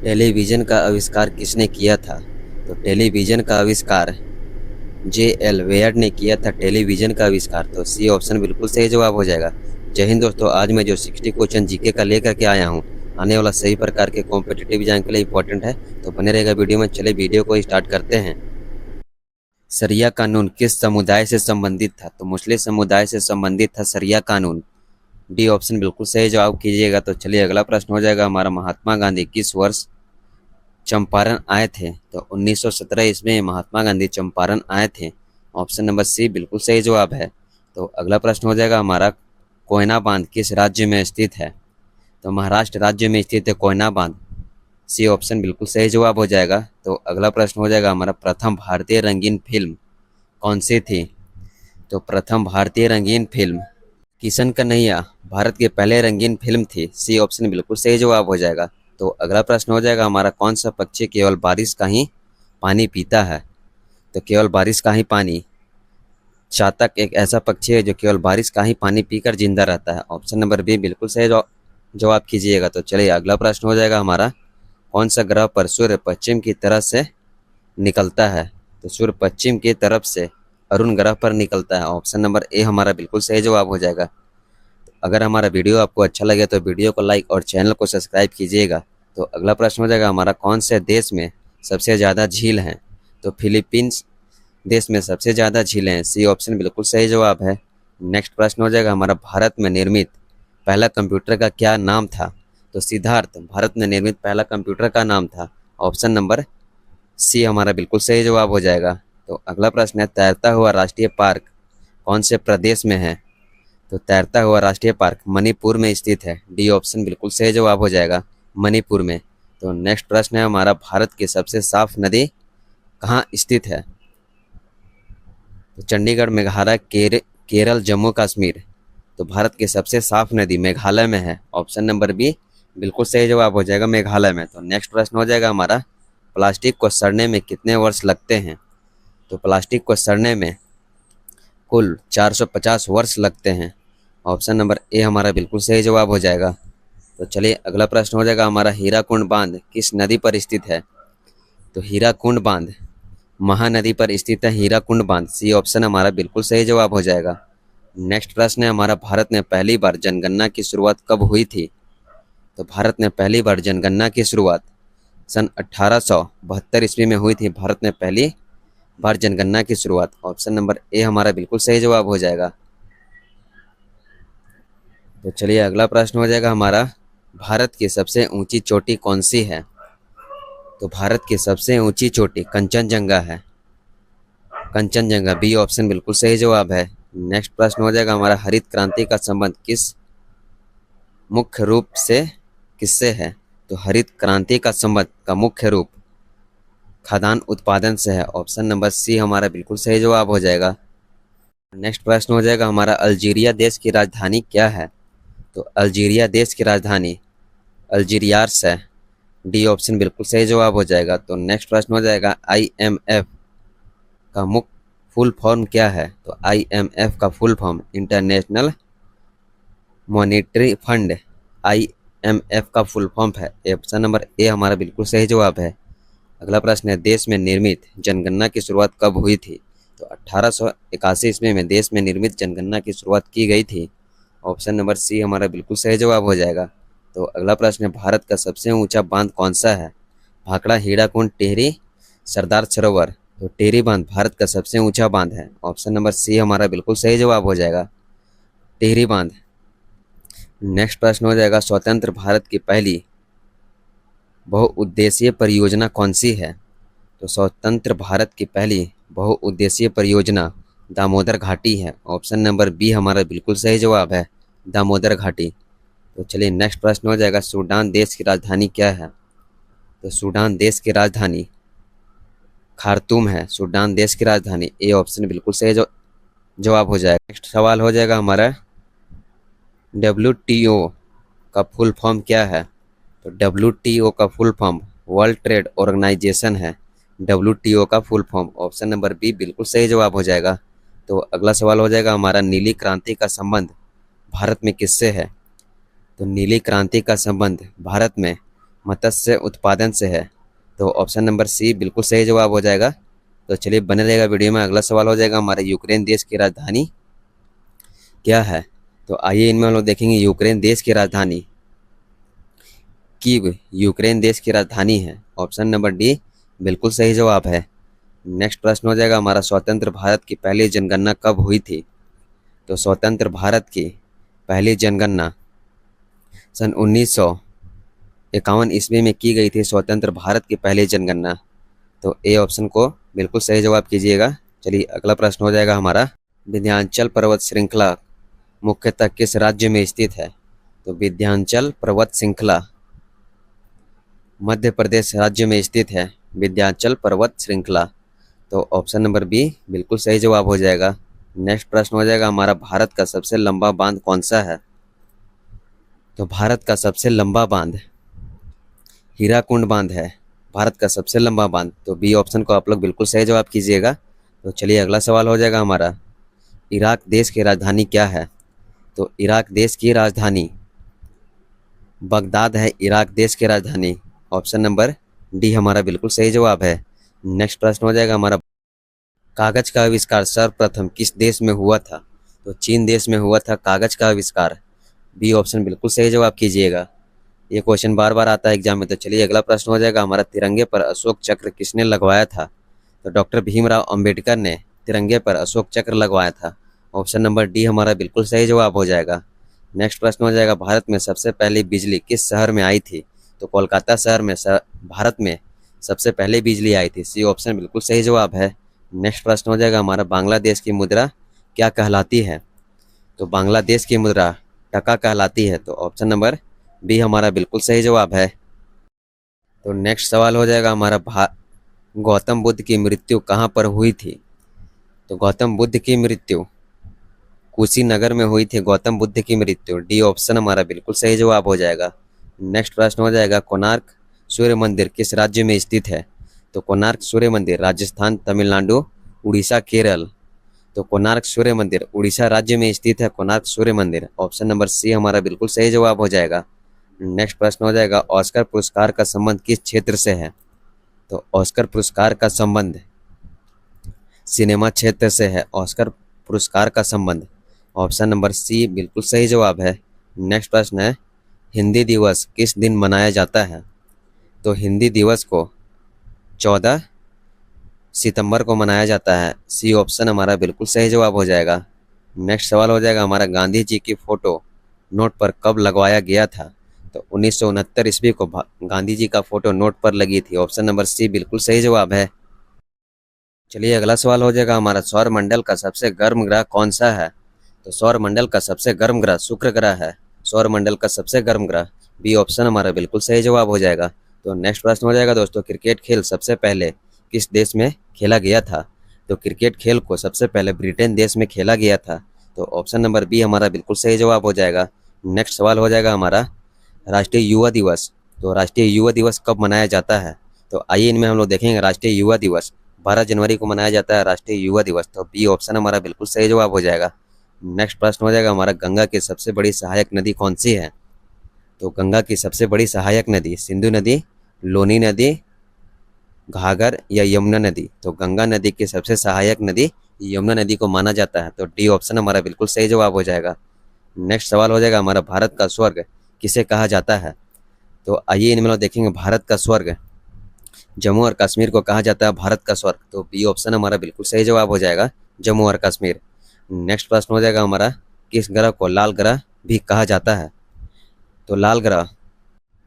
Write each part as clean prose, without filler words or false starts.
Television का आविष्कार किसने किया था? तो टेलीविज़न का आविष्कार जे.एल. वेयर ने किया था टेलीविज़न का आविष्कार। तो सी ऑप्शन बिल्कुल सही जवाब हो जाएगा। जय हिंद दोस्तों, आज मैं जो 60 क्वेश्चन जीके का लेकर के आया हूँ, आने वाला सही प्रकार के कॉम्पिटिटिव एग्जाम के लिए इंपॉर्टेंट है, तो बने रहेगा वीडियो में। चले वीडियो को स्टार्ट करते हैं। शरिया कानून किस समुदाय से संबंधित था? तो मुस्लिम समुदाय से संबंधित था शरिया कानून। डी ऑप्शन बिल्कुल सही जवाब कीजिएगा। तो चलिए अगला प्रश्न हो जाएगा हमारा, महात्मा गांधी किस वर्ष चंपारण आए थे? तो 1917 ईस्वी में महात्मा गांधी चंपारण आए थे। ऑप्शन नंबर सी बिल्कुल सही जवाब है। तो अगला प्रश्न हो जाएगा हमारा, कोयना बांध किस राज्य में स्थित है? तो महाराष्ट्र राज्य में स्थित है कोयना बांध। सी ऑप्शन बिल्कुल सही जवाब हो जाएगा। तो अगला प्रश्न हो जाएगा हमारा, प्रथम भारतीय रंगीन फिल्म कौन सी थी? तो प्रथम भारतीय रंगीन फिल्म किशन कन्हैया भारत की पहले रंगीन फिल्म थी। सी ऑप्शन बिल्कुल सही जवाब हो जाएगा। तो अगला प्रश्न हो जाएगा हमारा, कौन सा पक्षी केवल बारिश का ही पानी पीता है? तो केवल बारिश का ही पानी, चातक एक ऐसा पक्षी है जो केवल बारिश का ही पानी पीकर जिंदा रहता है। ऑप्शन नंबर बी बिल्कुल सही जवाब कीजिएगा। तो चलिए अगला प्रश्न हो जाएगा हमारा, कौन सा ग्रह पर सूर्य पश्चिम की तरफ से निकलता है? तो सूर्य पश्चिम की तरफ से अरुण ग्रह पर निकलता है। ऑप्शन नंबर ए हमारा बिल्कुल सही जवाब हो जाएगा। अगर हमारा वीडियो आपको अच्छा लगे तो वीडियो को लाइक और चैनल को सब्सक्राइब कीजिएगा। तो अगला प्रश्न हो जाएगा हमारा, कौन से देश में सबसे ज़्यादा झील हैं? तो फिलीपींस देश में सबसे ज़्यादा झीलें हैं। सी ऑप्शन बिल्कुल सही जवाब है। नेक्स्ट प्रश्न हो जाएगा हमारा, भारत में निर्मित पहला कंप्यूटर का क्या नाम था? तो सिद्धार्थ भारत में निर्मित पहला कंप्यूटर का नाम था। ऑप्शन नंबर सी हमारा बिल्कुल सही जवाब हो जाएगा। तो अगला प्रश्न है, तैरता हुआ राष्ट्रीय पार्क कौन से प्रदेश में है? तो तैरता हुआ राष्ट्रीय पार्क मणिपुर में स्थित है। डी ऑप्शन बिल्कुल सही जवाब हो जाएगा, मणिपुर में। तो नेक्स्ट प्रश्न है हमारा, भारत की सबसे साफ नदी कहाँ स्थित है? तो चंडीगढ़, मेघालय, केरल, जम्मू कश्मीर। तो भारत की सबसे साफ नदी मेघालय में है। ऑप्शन नंबर बी बिल्कुल सही जवाब हो जाएगा, मेघालय में। तो नेक्स्ट प्रश्न हो जाएगा हमारा, प्लास्टिक को सड़ने में कितने वर्ष लगते हैं? तो प्लास्टिक को सड़ने में कुल 450 वर्ष लगते हैं। ऑप्शन नंबर ए हमारा बिल्कुल सही जवाब हो जाएगा। तो चलिए अगला प्रश्न हो जाएगा हमारा, हीराकुंड बांध किस नदी पर स्थित है? तो हीराकुंड बांध महानदी पर स्थित है, हीराकुंड बांध। सी ऑप्शन हमारा बिल्कुल सही जवाब हो जाएगा। नेक्स्ट प्रश्न है हमारा, भारत में पहली बार जनगणना की शुरुआत कब हुई थी? तो भारत में पहली बार जनगणना की शुरुआत सन 1872 ईस्वी में हुई थी। भारत में पहली बार जनगणना की शुरुआत। ऑप्शन नंबर ए हमारा बिल्कुल सही जवाब हो जाएगा। तो चलिए अगला प्रश्न हो जाएगा हमारा, भारत की सबसे ऊंची चोटी कौन सी है? तो भारत की सबसे ऊंची चोटी कंचनजंगा है, कंचनजंगा। बी ऑप्शन बिल्कुल सही जवाब है। नेक्स्ट प्रश्न हो जाएगा हमारा, हरित क्रांति का संबंध किस मुख्य रूप से किससे है? तो हरित क्रांति का संबंध का मुख्य रूप खाद्यान्न उत्पादन से है। ऑप्शन नंबर सी हमारा बिल्कुल सही जवाब हो जाएगा। नेक्स्ट प्रश्न हो जाएगा हमारा, अल्जीरिया देश की राजधानी क्या है? तो अल्जीरिया देश की राजधानी अल्जीरियास है। डी ऑप्शन बिल्कुल सही जवाब हो जाएगा। तो नेक्स्ट प्रश्न हो जाएगा, आईएमएफ का मुख्य फुल फॉर्म क्या है? तो आईएमएफ का full form international monetary fund, IMF का फुल फॉर्म है। ऑप्शन नंबर ए हमारा बिल्कुल सही जवाब है। अगला प्रश्न है, देश में निर्मित जनगणना की शुरुआत कब हुई थी? तो 1881 ईस्वी में देश में निर्मित जनगणना की शुरुआत की गई थी। ऑप्शन नंबर सी हमारा बिल्कुल सही जवाब हो जाएगा। तो अगला प्रश्न है, भारत का सबसे ऊंचा बांध कौन सा है? भाखड़ा, हीराकुंड, टिहरी, सरदार सरोवर। तो टिहरी बांध भारत का सबसे ऊंचा बांध है। ऑप्शन नंबर सी हमारा बिल्कुल सही जवाब हो जाएगा, टिहरी बांध। नेक्स्ट प्रश्न हो जाएगा, स्वतंत्र भारत की पहली बहुउद्देशीय परियोजना कौन सी है? तो स्वतंत्र भारत की पहली बहुउद्देशीय परियोजना दामोदर घाटी है। ऑप्शन नंबर बी हमारा बिल्कुल सही जवाब है, दामोदर घाटी। तो चलिए नेक्स्ट प्रश्न हो जाएगा, सूडान देश की राजधानी क्या है? तो सूडान देश की राजधानी खार्तूम है, सूडान देश की राजधानी। ए ऑप्शन बिल्कुल सही जवाब हो जाएगा। नेक्स्ट सवाल हो जाएगा हमारा, डब्ल्यूटीओ का फुल फॉर्म क्या है? तो डब्ल्यूटीओ का full form world trade organisation है, डब्ल्यूटीओ का full form. Option number B बिल्कुल सही जवाब हो जाएगा। तो अगला सवाल हो जाएगा हमारा, नीली क्रांति का संबंध भारत में किससे है? तो नीली क्रांति का संबंध भारत में मत्स्य उत्पादन से है। तो ऑप्शन नंबर सी बिल्कुल सही जवाब हो जाएगा। तो चलिए बने रहेगा वीडियो में। अगला सवाल हो जाएगा हमारे यूक्रेन देश की राजधानी क्या है। तो आइए इनमें हम लोग देखेंगे यूक्रेन देश की राजधानी कीव यूक्रेन देश की राजधानी है। ऑप्शन नंबर डी बिल्कुल सही जवाब है। नेक्स्ट प्रश्न हो जाएगा हमारा स्वतंत्र भारत की पहली जनगणना कब हुई थी। तो स्वतंत्र भारत की पहली जनगणना सन 1951 ईस्वी में की गई थी। स्वतंत्र भारत की पहली जनगणना। तो ए ऑप्शन को बिल्कुल सही जवाब कीजिएगा। चलिए अगला प्रश्न हो जाएगा हमारा विंध्याचल पर्वत श्रृंखला मुख्यतः किस राज्य में स्थित है। तो विंध्याचल पर्वत श्रृंखला मध्य प्रदेश राज्य में स्थित है। विंध्याचल पर्वत श्रृंखला। तो ऑप्शन नंबर बी बिल्कुल सही जवाब हो जाएगा। नेक्स्ट प्रश्न हो जाएगा हमारा भारत का सबसे लंबा बांध कौन सा है। तो भारत का सबसे लंबा बांध हीराकुंड बांध है। भारत का सबसे लंबा बांध। तो बी ऑप्शन को आप लोग बिल्कुल सही जवाब कीजिएगा। तो चलिए अगला सवाल हो जाएगा हमारा इराक देश की राजधानी क्या है। तो इराक देश की राजधानी बगदाद है। इराक देश की राजधानी। ऑप्शन नंबर डी हमारा बिल्कुल सही जवाब है। नेक्स्ट प्रश्न हो जाएगा हमारा कागज का आविष्कार सर्वप्रथम किस देश में हुआ था। तो चीन देश में हुआ था कागज का आविष्कार। बी ऑप्शन बिल्कुल सही जवाब कीजिएगा। ये क्वेश्चन बार बार आता है एग्जाम में। तो चलिए अगला प्रश्न हो जाएगा हमारा तिरंगे पर अशोक चक्र किसने लगवाया था। तो डॉक्टर भीमराव अंबेडकर ने तिरंगे पर अशोक चक्र लगवाया था। ऑप्शन नंबर डी हमारा बिल्कुल सही जवाब हो जाएगा। नेक्स्ट प्रश्न हो जाएगा भारत में सबसे पहली बिजली किस शहर में आई थी। तो कोलकाता शहर में भारत में सबसे पहले बिजली आई थी। सी ऑप्शन बिल्कुल सही जवाब है। नेक्स्ट प्रश्न हो जाएगा हमारा बांग्लादेश की मुद्रा क्या कहलाती है। तो बांग्लादेश की मुद्रा टका कहलाती है। तो ऑप्शन नंबर बी हमारा बिल्कुल सही जवाब है। तो नेक्स्ट सवाल हो जाएगा हमारा गौतम बुद्ध की मृत्यु कहाँ पर हुई थी। तो गौतम बुद्ध की मृत्यु कुशीनगर में हुई थी। गौतम बुद्ध की मृत्यु डी ऑप्शन हमारा बिल्कुल सही जवाब हो जाएगा। नेक्स्ट प्रश्न हो जाएगा कोणार्क सूर्य मंदिर किस राज्य में स्थित है। तो कोणार्क सूर्य मंदिर राजस्थान तमिलनाडु उड़ीसा केरल। तो कोणार्क सूर्य मंदिर उड़ीसा राज्य में स्थित है। कोणार्क सूर्य मंदिर। ऑप्शन नंबर सी हमारा बिल्कुल सही जवाब हो जाएगा। नेक्स्ट प्रश्न हो जाएगा ऑस्कर पुरस्कार का संबंध किस क्षेत्र से है। तो ऑस्कर पुरस्कार का संबंध सिनेमा क्षेत्र से है। ऑस्कर पुरस्कार का संबंध। ऑप्शन नंबर सी बिल्कुल सही जवाब है। नेक्स्ट प्रश्न है हिंदी दिवस किस दिन मनाया जाता है। तो हिंदी दिवस को 14 सितंबर को मनाया जाता है। सी ऑप्शन हमारा बिल्कुल सही जवाब हो जाएगा। नेक्स्ट सवाल हो जाएगा हमारा गांधी जी की फोटो नोट पर कब लगवाया गया था। तो 1969 ईस्वी को गांधी जी का फोटो नोट पर लगी थी। ऑप्शन नंबर सी बिल्कुल सही जवाब है। चलिए अगला सवाल हो जाएगा हमारा सौर मंडल का सबसे गर्म ग्रह कौन सा है। तो सौर मंडल का सबसे गर्म ग्रह शुक्र ग्रह है। सौर मंडल का सबसे गर्म ग्रह बी ऑप्शन हमारा बिल्कुल सही जवाब हो जाएगा। तो नेक्स्ट प्रश्न हो जाएगा दोस्तों क्रिकेट खेल सबसे पहले किस देश में खेला गया था। तो क्रिकेट खेल को सबसे पहले ब्रिटेन देश में खेला गया था। तो ऑप्शन नंबर बी हमारा बिल्कुल सही जवाब हो जाएगा। नेक्स्ट सवाल हो जाएगा हमारा राष्ट्रीय युवा दिवस। तो राष्ट्रीय युवा दिवस कब मनाया जाता है। तो आइए इनमें हम लोग देखेंगे राष्ट्रीय युवा दिवस 12 जनवरी को मनाया जाता है राष्ट्रीय युवा दिवस। तो बी ऑप्शन हमारा बिल्कुल सही जवाब हो जाएगा। नेक्स्ट प्रश्न हो जाएगा हमारा गंगा की सबसे बड़ी सहायक नदी कौन सी है। तो गंगा की सबसे बड़ी सहायक नदी सिंधु नदी लोनी नदी घाघर या यमुना नदी। तो गंगा नदी की सबसे सहायक नदी यमुना नदी को माना जाता है। तो डी ऑप्शन हमारा बिल्कुल सही जवाब हो जाएगा। नेक्स्ट सवाल हो जाएगा हमारा भारत का स्वर्ग किसे कहा जाता है। तो आइए इनमें लोग देखेंगे भारत का स्वर्ग जम्मू और कश्मीर को कहा जाता है भारत का स्वर्ग। तो बी ऑप्शन हमारा बिल्कुल सही जवाब हो जाएगा जम्मू और कश्मीर। नेक्स्ट प्रश्न हो जाएगा हमारा किस ग्रह को लाल ग्रह भी कहा जाता है। तो लाल ग्रह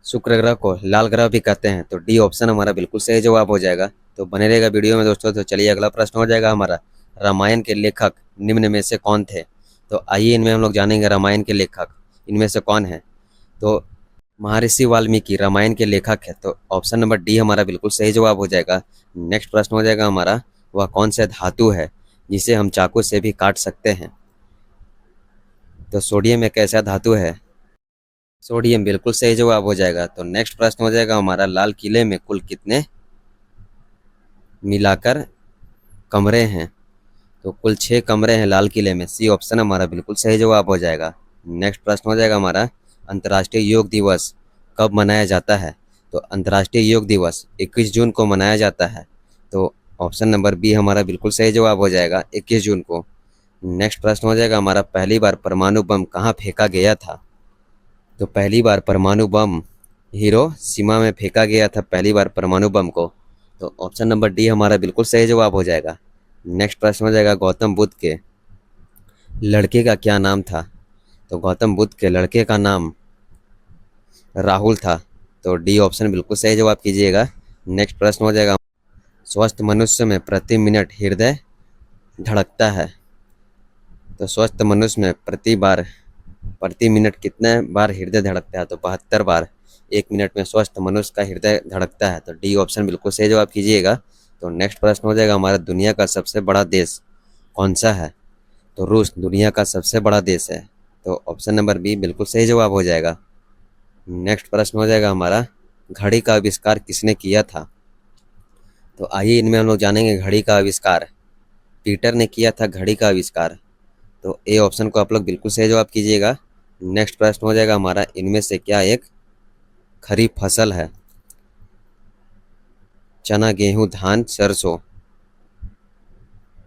शुक्र ग्रह को लाल ग्रह भी कहते हैं। तो डी ऑप्शन हमारा बिल्कुल सही जवाब हो जाएगा। तो बने रहेगा वीडियो में दोस्तों। तो चलिए अगला प्रश्न हो जाएगा हमारा रामायण के लेखक निम्न में से कौन थे। तो आइए इनमें हम लोग जानेंगे रामायण के लेखक इनमें से कौन है। तो महर्षि वाल्मीकि रामायण के लेखक है। तो ऑप्शन नंबर डी हमारा बिल्कुल सही जवाब हो जाएगा। नेक्स्ट प्रश्न हो जाएगा हमारा वह कौन सा धातु है जिसे हम चाकू से भी काट सकते हैं। तो सोडियम एक ऐसा धातु है। सोडियम बिल्कुल सही जवाब हो जाएगा। तो नेक्स्ट प्रश्न हो जाएगा हमारा लाल किले में कुल कितने मिलाकर कमरे हैं। तो कुल 6 कमरे हैं लाल किले में। सी ऑप्शन हमारा बिल्कुल सही जवाब हो जाएगा। नेक्स्ट प्रश्न हो जाएगा हमारा अंतर्राष्ट्रीय योग दिवस कब मनाया जाता है। तो अंतर्राष्ट्रीय योग दिवस 21 जून को मनाया जाता है। तो ऑप्शन नंबर बी हमारा बिल्कुल सही जवाब हो जाएगा, 21 जून को। नेक्स्ट प्रश्न हो जाएगा हमारा, पहली बार परमाणु बम कहाँ फेंका गया था? तो पहली बार परमाणु बम हिरोशिमा में फेंका गया था, पहली बार परमाणु बम को। तो ऑप्शन नंबर डी हमारा बिल्कुल सही जवाब हो जाएगा। नेक्स्ट प्रश्न हो जाएगा, गौतम बुद्ध के लड़के का क्या नाम था? तो गौतम बुद्ध के लड़के का नाम राहुल था। तो डी ऑप्शन बिल्कुल सही जवाब कीजिएगा। नेक्स्ट प्रश्न हो जाएगा, स्वस्थ मनुष्य में प्रति मिनट हृदय धड़कता है? तो स्वस्थ मनुष्य में प्रति मिनट कितने बार हृदय धड़कता है? तो 72 बार 1 मिनट में स्वस्थ मनुष्य का हृदय धड़कता है। तो डी ऑप्शन बिल्कुल सही जवाब कीजिएगा। तो नेक्स्ट प्रश्न हो जाएगा हमारा, दुनिया का सबसे बड़ा देश कौन सा है? तो रूस दुनिया का सबसे बड़ा देश है। तो ऑप्शन नंबर बी बिल्कुल सही जवाब हो जाएगा। नेक्स्ट प्रश्न हो जाएगा हमारा, घड़ी का आविष्कार किसने किया था? तो आइए इनमें हम लोग जानेंगे घड़ी का आविष्कार। पीटर ने किया था घड़ी का आविष्कार। तो ए ऑप्शन को आप लोग बिल्कुल सही जवाब कीजिएगा। नेक्स्ट प्रश्न हो जाएगा हमारा, इनमें से क्या एक खरीफ फसल है? चना, गेहूं, धान, सरसों।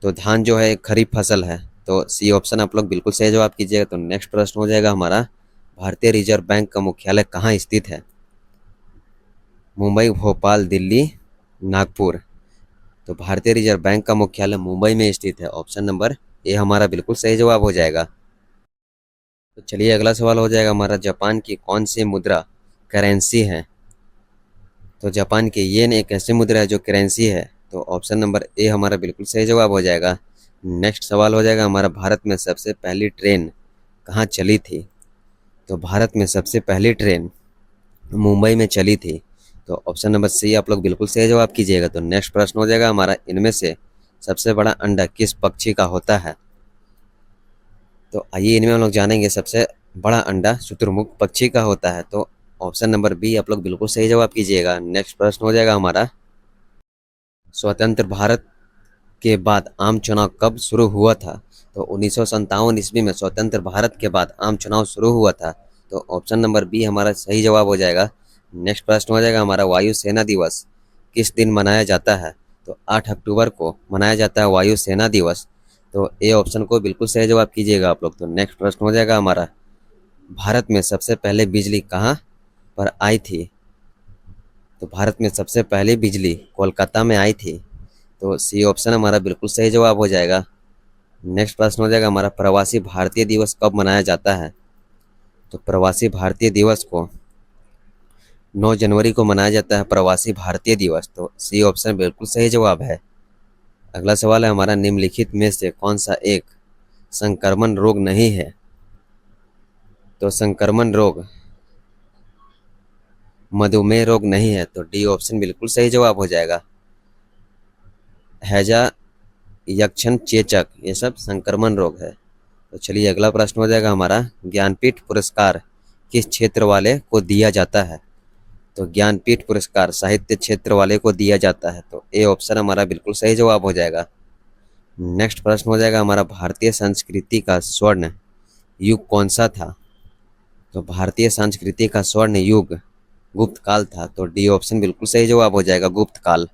तो धान जो है एक खरीफ फसल है। तो सी ऑप्शन आप लोग बिल्कुल सही जवाब कीजिएगा। तो नेक्स्ट प्रश्न हो जाएगा हमारा, भारतीय रिजर्व बैंक का मुख्यालय कहाँ स्थित है? मुंबई, भोपाल, दिल्ली, नागपुर। तो भारतीय रिजर्व बैंक का मुख्यालय मुंबई में स्थित है। ऑप्शन नंबर ए हमारा बिल्कुल सही जवाब हो जाएगा। तो चलिए अगला सवाल हो जाएगा हमारा, जापान की कौन सी मुद्रा करेंसी है? तो जापान की येन एक ऐसी मुद्रा है जो करेंसी है। तो ऑप्शन नंबर ए हमारा बिल्कुल सही जवाब हो जाएगा। नेक्स्ट सवाल हो जाएगा हमारा, भारत में सबसे पहली ट्रेन कहाँ चली थी? तो भारत में सबसे पहली ट्रेन मुंबई में चली थी। तो ऑप्शन नंबर सी आप लोग बिल्कुल सही जवाब कीजिएगा। तो नेक्स्ट प्रश्न हो जाएगा हमारा, इनमें से सबसे बड़ा अंडा किस पक्षी का होता है? तो आइए इनमें हम लोग जानेंगे, सबसे बड़ा अंडा शुतुरमुर्ग पक्षी का होता है। तो ऑप्शन नंबर बी आप लोग बिल्कुल सही जवाब कीजिएगा। नेक्स्ट प्रश्न हो जाएगा हमारा, स्वतंत्र भारत के बाद आम चुनाव कब शुरू हुआ था? तो 1957 ईस्वी में स्वतंत्र भारत के बाद आम चुनाव शुरू हुआ था। तो ऑप्शन नंबर बी हमारा सही जवाब हो जाएगा। नेक्स्ट प्रश्न हो जाएगा हमारा, वायुसेना दिवस किस दिन मनाया जाता है? तो 8 अक्टूबर को मनाया जाता है वायुसेना दिवस। तो ए ऑप्शन को बिल्कुल सही जवाब कीजिएगा आप लोग। तो नेक्स्ट प्रश्न हो जाएगा हमारा, भारत में सबसे पहले बिजली कहाँ पर आई थी? तो भारत में सबसे पहले बिजली कोलकाता में आई थी। तो सी ऑप्शन हमारा बिल्कुल सही जवाब हो जाएगा। नेक्स्ट प्रश्न हो जाएगा हमारा, प्रवासी भारतीय दिवस कब मनाया जाता है? तो प्रवासी भारतीय दिवस को 9 जनवरी को मनाया जाता है, प्रवासी भारतीय दिवस। तो सी ऑप्शन बिल्कुल सही जवाब है। अगला सवाल है हमारा, निम्नलिखित में से कौन सा एक संक्रमण रोग नहीं है? तो संक्रमण रोग मधुमेह रोग नहीं है। तो डी ऑप्शन बिल्कुल सही जवाब हो जाएगा। हैजा, यक्षण, चेचक ये सब संक्रमण रोग है। तो चलिए अगला प्रश्न हो जाएगा हमारा, ज्ञानपीठ पुरस्कार किस क्षेत्र वाले को दिया जाता है? तो ज्ञानपीठ पुरस्कार साहित्य क्षेत्र वाले को दिया जाता है। तो ए ऑप्शन हमारा बिल्कुल सही जवाब हो जाएगा। नेक्स्ट प्रश्न हो जाएगा हमारा, भारतीय संस्कृति का स्वर्ण युग कौन सा था? तो भारतीय संस्कृति का स्वर्ण युग गुप्त काल था। तो डी ऑप्शन बिल्कुल सही जवाब हो जाएगा, गुप्त काल।